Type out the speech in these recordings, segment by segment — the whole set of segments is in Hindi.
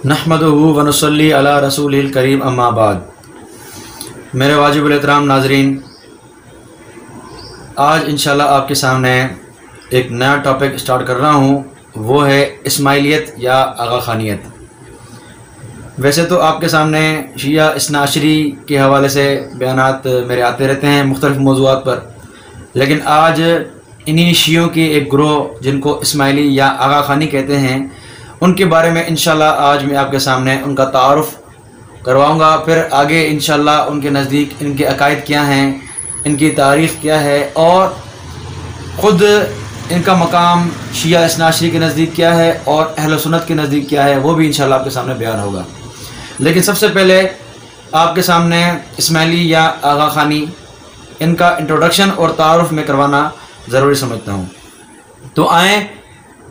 नहमदुहु व नुसल्ली अला रसूलिल करीम अम्मा बाद। मेरे वाजिबुल एहतराम नाज़रीन, आज इंशाल्लाह आपके सामने एक नया टॉपिक स्टार्ट कर रहा हूँ, वो है इस्माइलियत या आगा खानियत। वैसे तो आपके सामने शिया इस्नाशरी के हवाले से बयानात मेरे आते रहते हैं मुख्तलिफ़ मौज़ूआत पर, लेकिन आज इन्हीं शियों की एक ग्रोह जिनको इस्माइली या आगा खानी कहते हैं, उनके बारे में इंशाल्लाह आज मैं आपके सामने उनका तारुफ़ करवाऊँगा। फिर आगे इंशाल्लाह उनके नज़दीक इनके अकायद क्या हैं, इनकी तारीख़ क्या है और ख़ुद इनका मकाम शिया इस्नाशरी के नज़दीक क्या है और अहले सुन्नत के नज़दीक क्या है, वो भी इंशाल्लाह आपके सामने बयान होगा। लेकिन सबसे पहले आपके सामने इस्माइली या आगा खानी, इनका इंट्रोडक्शन और तारुफ़ में करवाना ज़रूरी समझता हूँ। तो आएँ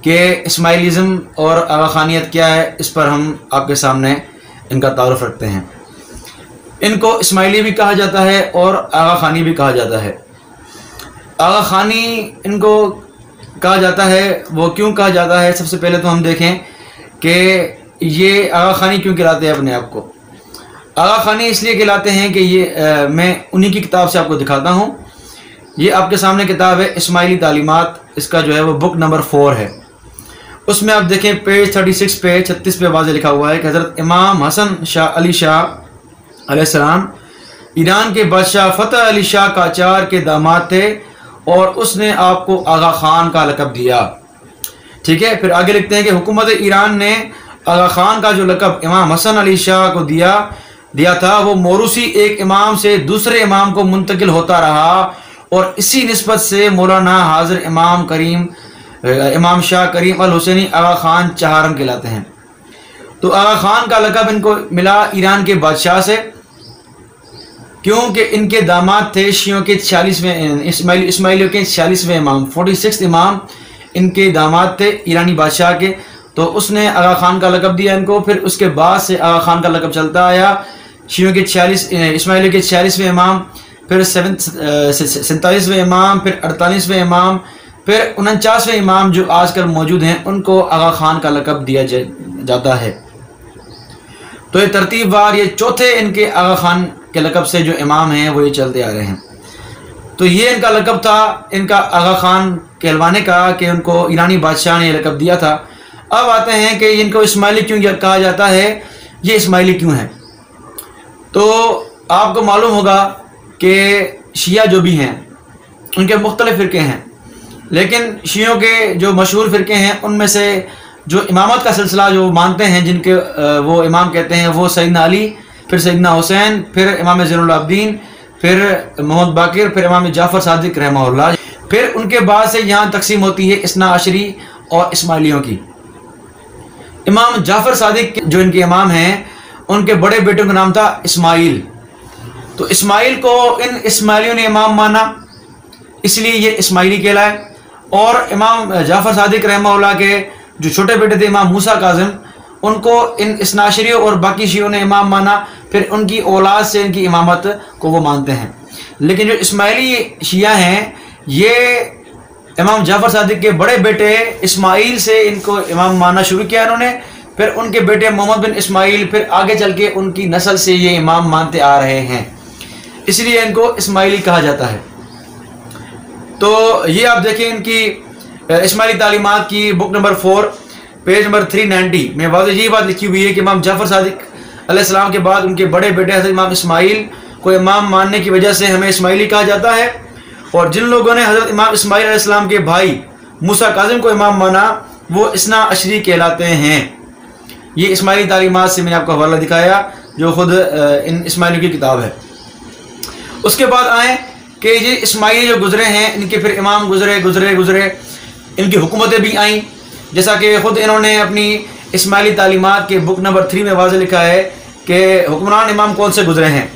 कि इस्माइलिज़म और आगा खानियत क्या है, इस पर हम आपके सामने इनका तारुफ़ रखते हैं। इनको इस्माइली भी कहा जाता है और आगा खानी भी कहा जाता है। आगा खानी इनको कहा जाता है, वो क्यों कहा जाता है? सबसे पहले तो हम देखें कि ये आगा खानी क्यों कहलाते हैं अपने आप को। आगा खानी इसलिए कहलाते हैं कि ये मैं उन्हीं की किताब से आपको दिखाता हूँ। ये आपके सामने किताब है इस्माइली तालीमात, इसका जो है वो बुक नंबर 4 है। उसमें आप देखें पेज 36 पे 36 पे वाज़े लिखा हुआ है कि हज़रत इमाम हसन शाह अली शाह अलैहिस्सलाम ईरान के बादशाह फ़तह अली शाह काचार के दामाद थे और उसने आपको आगा खान का लक़ब दिया। ठीक है, फिर आगे लिखते हैं कि हुकूमत ईरान ने आगा खान का जो लक़ब इमाम हसन अली शाह को दिया था, वो मोरूसी एक इमाम से दूसरे इमाम को मुंतकिल होता रहा और इसी निस्बत से मौलाना हाज़िर इमाम शाह करीम अल हुसैनी आगा खान चहारम कहलाते हैं। तो आगा खान का लक़ब इनको मिला ईरान के बादशाह से, क्योंकि इनके दामाद थे शियों के 46वें इस्माइलियों के 46वें इमाम, 46 इमाम इनके दामाद थे ईरानी बादशाह के। तो उसने आगा खान का लक़ब दिया इनको। फिर उसके बाद से आगा खान का लक़ब चलता आया। शियों के 46 इस्माइलियों के 46वें इमाम, फिर 47वें इमाम, फिर 48वें इमाम, फिर 49वें इमाम जो आजकल मौजूद हैं, उनको आगा खान का लक़ब दिया जाता है। तो ये तरतीबवार ये चौथे इनके आगा खान के लक़ब से जो इमाम हैं वो ये चलते आ रहे हैं। तो ये इनका लक़ब था, इनका आगा खान कहलवाने का, कि उनको ईरानी बादशाह ने ये लक़ब दिया था। अब आते हैं कि इनको इस्माइली क्यों कहा जाता है, ये इस्माइली क्यों है। तो आपको मालूम होगा कि शिया जो भी हैं उनके मुख्तलिफ़ फ़िरक़े हैं, लेकिन शियों के जो मशहूर फ़िरक़े हैं उनमें से जो इमामत का सिलसिला जो मानते हैं, जिनके वो इमाम कहते हैं, वो सैयदना अली, फिर सैयदना हुसैन, फिर इमाम ज़ैनुल आबिदीन, फिर मोहम्मद बाक़िर, फिर इमाम जाफ़र सादिक रहमहुल्लाह। फिर उनके बाद से यहाँ तकसीम होती है इस्ना अशरी और इस्माइलियों की। इमाम जाफ़र सादिक जो इनके इमाम हैं, उनके बड़े बेटों का नाम था इस्माइल। तो इस्माइल को इन इस्माइलियों ने इमाम माना, इसलिए ये इस्माइली कहलाए। और इमाम जाफ़र सादिक रहमहुल्लाह के जो छोटे बेटे थे इमाम मूसा काज़िम, उनको इन इस्नाशरियों और बाकी शियों ने इमाम माना। फिर उनकी औलाद से इनकी इमामत को वो मानते हैं। लेकिन जो इस्माइली शिया हैं, ये इमाम जाफ़र सादिक के बड़े बेटे इस्माइल से इनको इमाम मानना शुरू किया इन्होंने। फिर उनके बेटे मोहम्मद बिन इस्माइल, फिर आगे चल के उनकी नस्ल से ये इमाम मानते आ रहे हैं, इसलिए इनको इस्माइली कहा जाता है। तो ये आप देखें इनकी इस्माइली तालीमात की बुक नंबर 4 पेज नंबर 390 में वाज़ेह ये बात लिखी हुई है कि इमाम जाफ़र सादिक अलैहिस्सलाम के बाद उनके बड़े बेटे हज़रत इमाम इस्माइल को इमाम मानने की वजह से हमें इस्माइली कहा जाता है। और जिन लोगों ने हज़रत इमाम इस्माइल अलैहिस्सलाम के भाई मूसा काज़िम को इमाम माना, वो इस्ना अशरी कहलाते हैं। ये इस्माइली तालीमात से मैंने आपको हवाला दिखाया, जो ख़ुद इन इस्माइलियों की किताब है। उसके बाद आए कि ये इस्माइली जो गुज़रे हैं, इनके फिर इमाम गुज़रे, इनकी हुकूमतें भी आईं, जैसा कि ख़ुद इन्होंने अपनी इस्माइली तालीमात के बुक नंबर 3 में वाज़ेह लिखा है कि हुक्मरान इमाम कौन से गुज़रे हैं।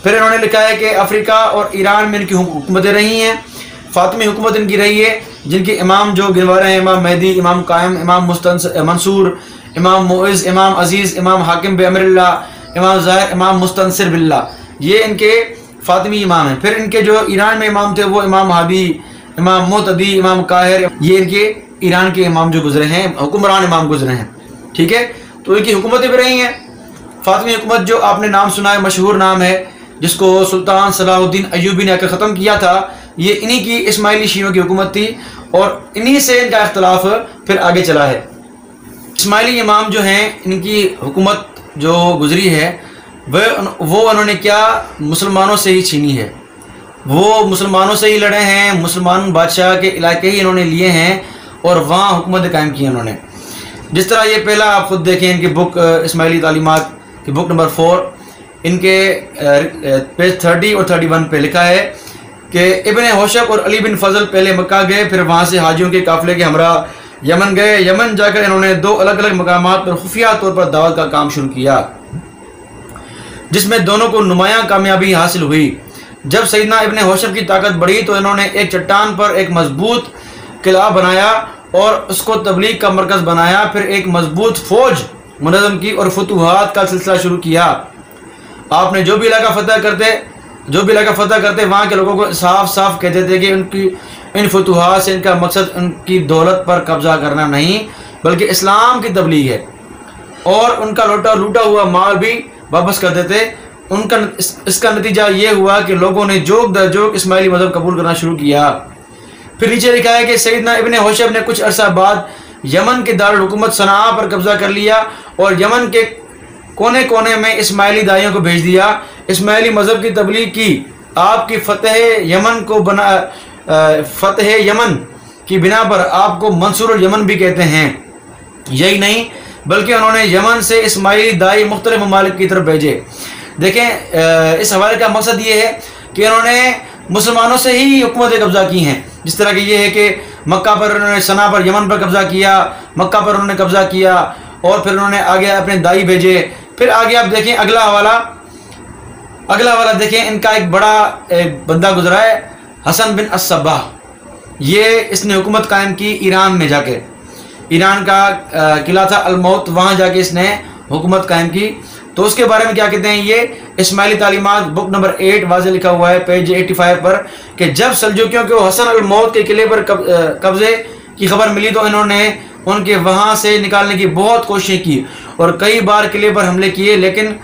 फिर इन्होंने लिखा है कि अफ्रीका और ईरान में इनकी हुकूमतें रही हैं। फ़ातिमी हुकूमत इनकी रही है, जिनके इमाम जो गिनवा रहे हैं, इमाम मेहदी, इमाम कायम, इमाम मंसूर, इमाम मुइज़, इमाम अज़ीज़, इमाम हाकिम बिअमरिल्लाह, इमाम ज़ाहिर, इमाम मुस्तनसिर बिल्लाह, ये इनके फ़ातिमी इमाम हैं। फिर इनके जो ईरान में इमाम थे वो इमाम हादी, इमाम मोतदी, इमाम काहिर, ये इनके ईरान के इमाम जो गुजरे हैं, हुक्मरान इमाम गुजरे हैं। ठीक है, तो इनकी हुकूमतें भी रही हैं। फातिमी हुकूमत जो आपने नाम सुना है, मशहूर नाम है, जिसको सुल्तान सलाहुद्दीन अय्यूबी ने आकर ख़त्म किया था, ये इन्हीं की इस्माइली शियों की हुकूमत थी और इन्हीं से इनका इख्तलाफ फिर आगे चला है। इस्माइली इमाम जो हैं, इनकी हुकूमत जो गुजरी है वो उन्होंने क्या मुसलमानों से ही छीनी है। वो मुसलमानों से ही लड़े हैं, मुसलमान बादशाह के इलाके ही इन्होंने लिए हैं और वहाँ हुकूमत कायम की उन्होंने। जिस तरह ये पहला आप ख़ुद देखें, इनकी बुक इस्माइली तालीमात की बुक नंबर 4, इनके पेज 30 और 31 पे लिखा है कि इब्न होशब और अली बिन फजल पहले मक्का गए, फिर वहाँ से हाजियों के काफ़िले के हमरा यमन गए। यमन जाकर इन्होंने 2 अलग अलग मकामात पर खुफिया तौर पर दावत का काम शुरू किया, जिसमें दोनों को नुमायां कामयाबी हासिल हुई। जब सैयदना इब्न होशब की ताकत बढ़ी तो इन्होंने एक चट्टान पर एक मजबूत किला बनाया और उसको तबलीग का मरकज़ बनाया। फिर एक मजबूत फ़ौज मुनज़्ज़म की और फतूहात का सिलसिला शुरू किया। आपने जो भी इलाका फ़तह करते वहाँ के लोगों को साफ साफ कहते थे कि उनकी इन फतूहात से इनका मकसद उनकी दौलत पर कब्ज़ा करना नहीं बल्कि इस्लाम की तबलीग है, और उनका लूटा हुआ माल भी वापस कर देते। उनका इसका नतीजा ये हुआ कि लोगों ने जोक दर जोक इस्माइली मज़हब कबूल करना शुरू किया। फिर नीचे लिखा है कि सैयदना इब्न होशब ने कुछ अरसा बाद यमन के दारुल हुकूमत सनाआ पर कब्ज़ा कर लिया और यमन के कोने कोने में इस्माइली दाइयों को भेज दिया। इस्माइली मज़हब की तबलीग की। आपकी फ़तेह यमन की बिना पर आपको मंसूरुल यमन भी कहते हैं। यही नहीं बल्कि उन्होंने यमन से इस्माइली दाई मुख्तलिफ ममालिक की तरफ भेजे। देखें, इस हवाले का मकसद ये है कि इन्होंने मुसलमानों से ही हुकूमत कब्ज़ा की हैं। जिस तरह की ये है कि मक्का पर उन्होंने, सना पर, यमन पर कब्ज़ा किया, मक्का पर उन्होंने कब्ज़ा किया और फिर उन्होंने आगे अपने दाई भेजे। फिर आगे आप देखें अगला हवाला देखें, इनका एक बड़ा बंदा गुजरा है, हसन बिन अस-सब्बाह। ये इसने हुकूमत कायम की ईरान में जाके, ईरान का किला था अल-मौत, वहाँ जाके इसने हुकूमत कायम की। तो उसके बारे में क्या कहते हैं, ये इस्माइली तालीमात बुक नंबर 8 वाज़े लिखा हुआ है पेज 85 पर कि जब सल्जुकियों को हसन अल-मौत के किले पर कब्ज़े की खबर मिली तो इन्होंने उनके वहाँ से निकालने की बहुत कोशिशें की और कई बार किले पर हमले किए, लेकिन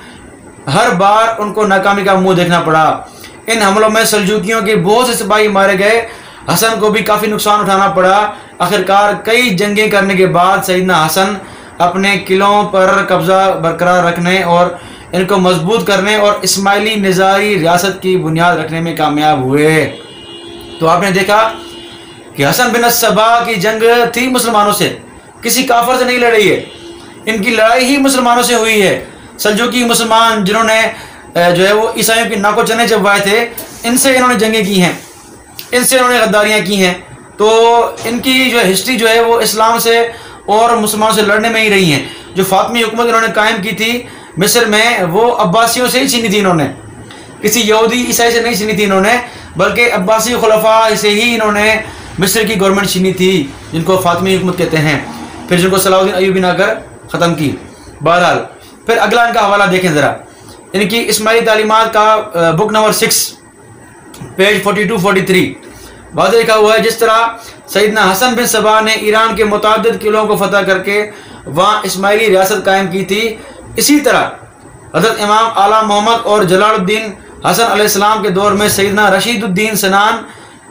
हर बार उनको नाकामी का मुंह देखना पड़ा। इन हमलों में सल्जुकियों के बहुत से सिपाही मारे गए, हसन को भी काफ़ी नुकसान उठाना पड़ा। आखिरकार कई जंगें करने के बाद सैयदना हसन अपने किलों पर कब्ज़ा बरकरार रखने और इनको मजबूत करने और इस्माइली निज़ारी रियासत की बुनियाद रखने में कामयाब हुए। तो आपने देखा कि हसन बिन अस-सब्बाह की जंग थी मुसलमानों से, किसी काफर से नहीं लड़ी है। इनकी लड़ाई ही मुसलमानों से हुई है। सल्जुकी मुसलमान जिन्होंने जो है वो ईसाइयों की नाको चने चबवाए थे, इनसे इन्होंने जंगें की हैं, इनसे इन्होंने गद्दारियाँ की हैं। तो इनकी जो हिस्ट्री जो है वो इस्लाम से और मुसलमानों से लड़ने में ही रही हैं। जो फातिमी हुकूमत इन्होंने कायम की थी मिस्र में, वो अब्बासियों से ही छीनी थी इन्होंने, किसी यहूदी ईसाई से नहीं छीनी थी इन्होंने, बल्कि अब्बासी खुलफा से ही इन्होंने मिस्र की गवर्नमेंट छीनी थी, जिनको फातिमी हुकूमत कहते हैं। फिर जिनको सलाहुद्दीन अय्यूबी ने आकर ख़त्म की। बहरहाल फिर अगला इनका हवाला देखें ज़रा, इनकी इस्माइली तालीमात का बुक नंबर 6 पेज 42-43 वाज़े लिखा हुआ है, जिस तरह सैयदना हसन बिन सबा ने ईरान के मुताद्दिद किलों को फतह करके वहाँ इस्माइली रियासत कायम की थी, इसी तरह हज़रत इमाम आला मोहम्मद और जलालुद्दीन हसन अलैहिस्सलाम के दौर में सैयदना रशीदुद्दीन सनान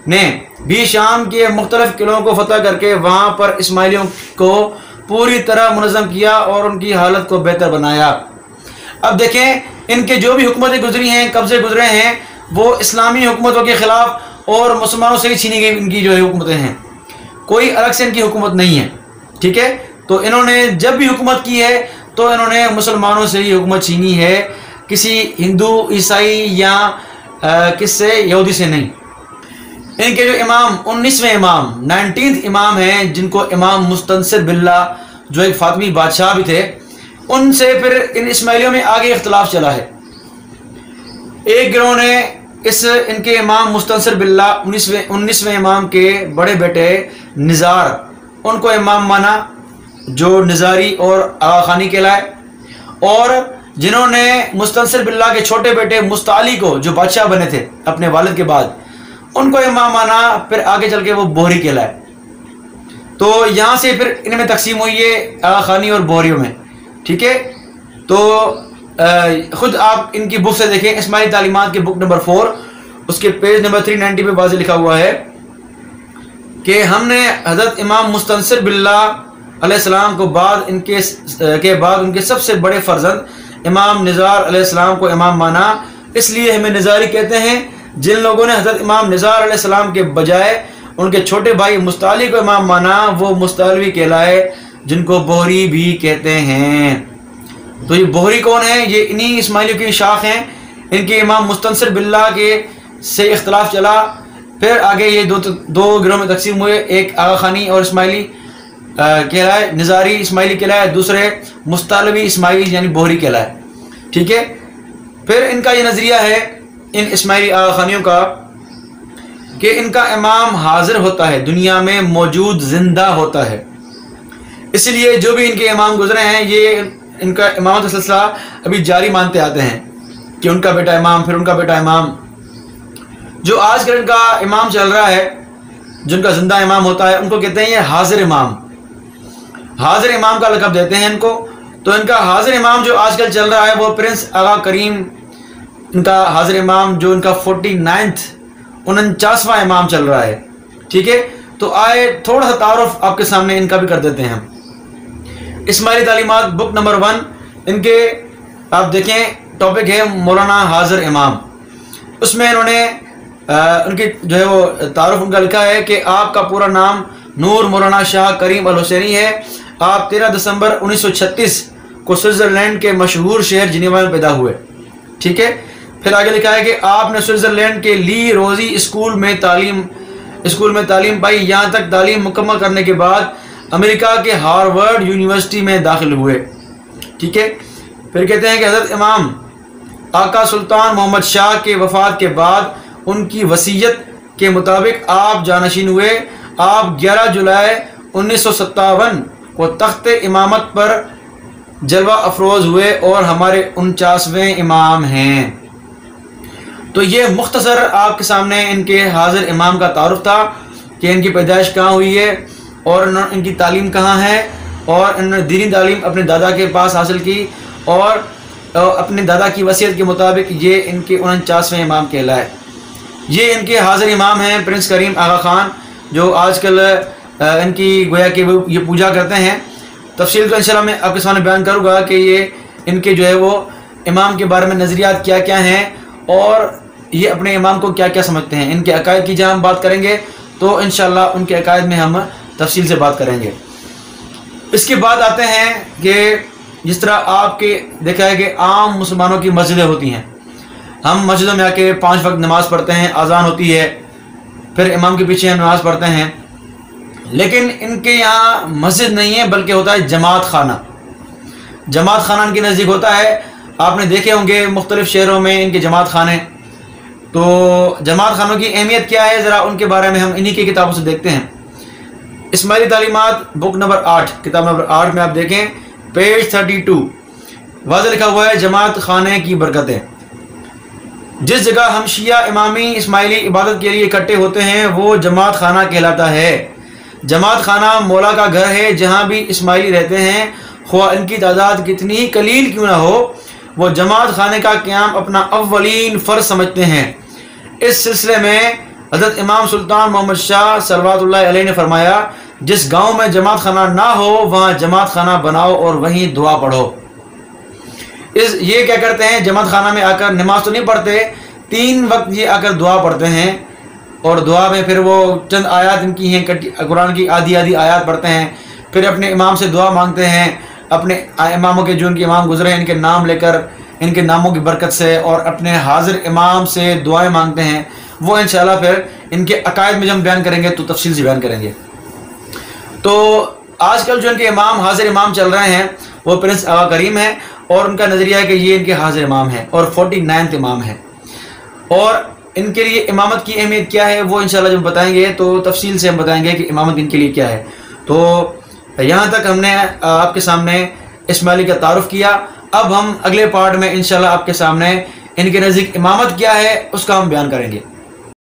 ने भी शाम के मुख्तलिफ किलों को फतह करके वहाँ पर इस्माइलियों को पूरी तरह मुनज़्ज़म किया और उनकी हालत को बेहतर बनाया। अब देखें, इनके जो भी हुकूमतें गुजरी हैं, कब्ज़े गुजरे हैं, वो इस्लामी हुकूमतों के ख़िलाफ़ और मुसलमानों से ही छीनी गई इनकी जो है हुकूमतें हैं, कोई अलग से इनकी हुकूमत नहीं है। ठीक है, तो इन्होंने जब भी हुकूमत की है तो इन्होंने मुसलमानों से ही हुकूमत छीनी है, किसी हिंदू, ईसाई या किससे, यहूदी से नहीं। इनके जो इमाम 19वें इमाम 19th इमाम हैं, जिनको इमाम मुस्तनसिर बिल्ला, जो एक फातिमी बादशाह भी थे, उनसे फिर इन इस्माइलियों में आगे इख्तलाफ चला है। एक गिरोह ने इनके इमाम मुस्तनसिर बिल्ला 19वें इमाम के बड़े बेटे निज़ार, उनको इमाम माना, जो निज़ारी और आगा खानी कहलाए, और जिन्होंने मुस्तनसिर बिल्ला के छोटे बेटे मुस्ताली को, जो बादशाह बने थे अपने वालिद के बाद, उनको इमाम माना। फिर आगे चल के वो बोहरी कहलाए। तो यहाँ से फिर इनमें तकसीम हुई है आगा खानी और बोहरियों में। ठीक है, तो ख़ुद आप इनकी बुक से देखें, इस्माइली तालीमात की बुक नंबर 4 उसके पेज नंबर 390 पे वाज़ेह लिखा हुआ है कि हमने हज़रत इमाम मुस्तनसिर बिल्लाह अलैहिस्सलाम को बाद उनके सबसे बड़े फर्जंद इमाम निज़ार अलैहिस्सलाम को इमाम माना, इसलिए हमें निज़ारी कहते हैं। जिन लोगों ने हज़रत इमाम निज़ार अलैहिस्सलाम के बजाय उनके छोटे भाई मुस्ताली को इमाम माना वो मुस्तालवी कहलाए, जिनको बोहरी भी कहते हैं। तो ये बोहरी कौन है? ये इन्हीं इस्माइलियों की शाख हैं। इनके इमाम मुस्तनसिर बिल्लाह के से इख्तलाफ चला, फिर आगे ये दो गिरोह में तकसीम हुए, एक आगा खानी और इस्माइली कहलाए, निज़ारी इस्माइली कहलाए, दूसरे मुस्तालवी इस्माइली यानी बोहरी कहलाए। ठीक है, फिर इनका ये नज़रिया है इन इस्माइली आगा खानियों का कि इनका इमाम हाजिर होता है, दुनिया में मौजूद जिंदा होता है, इसलिए जो भी इनके इमाम गुजरे हैं ये इनका इमामत का सिलसिला अभी जारी मानते आते हैं कि उनका बेटा इमाम, फिर उनका बेटा इमाम। जो आजकल इनका इमाम चल रहा है, जिनका जिंदा इमाम होता है, उनको कहते हैं ये हाजिर इमाम। हाजिर इमाम का लक़ब देते हैं इनको। तो इनका हाजिर इमाम जो आजकल चल रहा है वो प्रिंस आगा करीम, इनका हाजिर इमाम जो इनका 49वां इमाम चल रहा है। ठीक है, तो आए थोड़ा सा तारुफ आपके सामने इनका भी कर देते हैं। इस्माइली तालीमात बुक नंबर 1 इनके आप देखें, टॉपिक है मौलाना हाजिर इमाम। उसमें इन्होंने उनकी जो है वो तारुफ उनका लिखा है कि आपका पूरा नाम नूर मौलाना शाह करीम अल हुसैनी है। आप 13 दिसंबर 1936 को स्विट्ज़रलैंड के मशहूर शहर जिनेवा में पैदा हुए। ठीक है, फिर आगे लिखा है कि आपने स्विट्ज़रलैंड के ली रोज़ी स्कूल में तालीम पाई। यहाँ तक तालीम मुकम्मल करने के बाद अमेरिका के हार्वर्ड यूनिवर्सिटी में दाखिल हुए। ठीक है, फिर कहते हैं कि हज़रत इमाम आका सुल्तान मोहम्मद शाह के वफ़ात के बाद उनकी वसीयत के मुताबिक आप जानशीन हुए। आप 11 जुलाई 1957 को तख्त इमामत पर जलवा अफरोज़ हुए और हमारे 49वें इमाम हैं। तो ये मुख्तसर आपके सामने इनके हाजिर इमाम का तारुफ था कि इनकी पैदाइश कहाँ हुई है और इनकी तालीम कहाँ है, और इन्होंने दीनी तालीम अपने दादा के पास हासिल की और अपने दादा की वसीयत के मुताबिक ये इनके 49वें इमाम कहलाए। ये इनके हाजिर इमाम हैं प्रिंस करीम आगा ख़ान, जो आजकल इनकी गोया कि वो ये पूजा करते हैं। तफसील तो इंशाल्लाह मैं आपके सामने बयान करूँगा कि ये इनके जो है वो इमाम के बारे में नज़रियात क्या क्या हैं और ये अपने इमाम को क्या क्या समझते हैं। इनके अकायद की जहाँ हम बात करेंगे तो इंशाल्लाह उनके अकायद में हम तफसील से बात करेंगे। इसके बाद आते हैं कि जिस तरह आपके देखा है कि आम मुसलमानों की मस्जिदें होती हैं, हम मस्जिदों में आके 5 वक्त नमाज़ पढ़ते हैं, अजान होती है, फिर इमाम के पीछे हम नमाज़ पढ़ते हैं। लेकिन इनके यहाँ मस्जिद नहीं है बल्कि होता है जमात खाना। जमात खाना इनके नज़दीक होता है। आपने देखे होंगे मुख्तलिफ़ शहरों में इनके जमात खाने। तो जमात खानों की अहमियत क्या है, ज़रा उनके बारे में हम इन्हीं की किताबों से देखते हैं। इस्माइली तालीमात बुक नंबर 8 किताब नंबर 8 में आप देखें पेज 32 वाज़ेह लिखा हुआ है जमात खाने की बरकतें। जिस जगह हम शिया इमामी इस्माइली इबादत के लिए इकट्ठे होते हैं वो जमात खाना कहलाता है। जमात खाना मौला का घर है जहाँ भी इस्माइली रहते हैं, ख्वाह इनकी तादाद कितनी ही कलील क्यों ना हो, वो जमात खाने का क़याम अपना अव्वलीन फ़र्ज समझते हैं। इस सिलसिले में हज़रत इमाम सुल्तान मोहम्मद शाह सल्लल्लाहु अलैहि ने फरमाया, जिस गांव में जमात खाना ना हो वहाँ जमात खाना बनाओ और वहीं दुआ पढ़ो। ये क्या करते हैं, जमात खाना में आकर नमाज तो नहीं पढ़ते, 3 वक्त ये आकर दुआ पढ़ते हैं और दुआ में फिर वो चंद आयत इनकी हैं, कुरान की आधी आयत पढ़ते हैं, फिर अपने इमाम से दुआ मांगते हैं, अपने इमामों के जो उनके इमाम गुजरे हैं इनके नाम लेकर, इनके नामों की बरकत से, और अपने हाजिर इमाम से दुआएं मांगते हैं। वो इंशाल्लाह फिर इनके अकायद में जब हम बयान करेंगे तो तफसील से बयान करेंगे। तो आजकल जो इनके इमाम हाजिर इमाम चल रहे हैं वो प्रिंस आगा करीम है और उनका नज़रिया है कि ये इनके हाजिर इमाम है और 49वां इमाम है। और इनके लिए इमामत की अहमियत क्या है वो इंशाल्लाह जब बताएंगे तो तफसील से हम बताएंगे कि इमामत इनके लिए क्या है। तो यहाँ तक हमने आपके सामने इस्माइली का तारुफ किया। अब हम अगले पार्ट में इंशाल्लाह आपके सामने इनके नज़दीक इमामत क्या है उसका हम बयान करेंगे।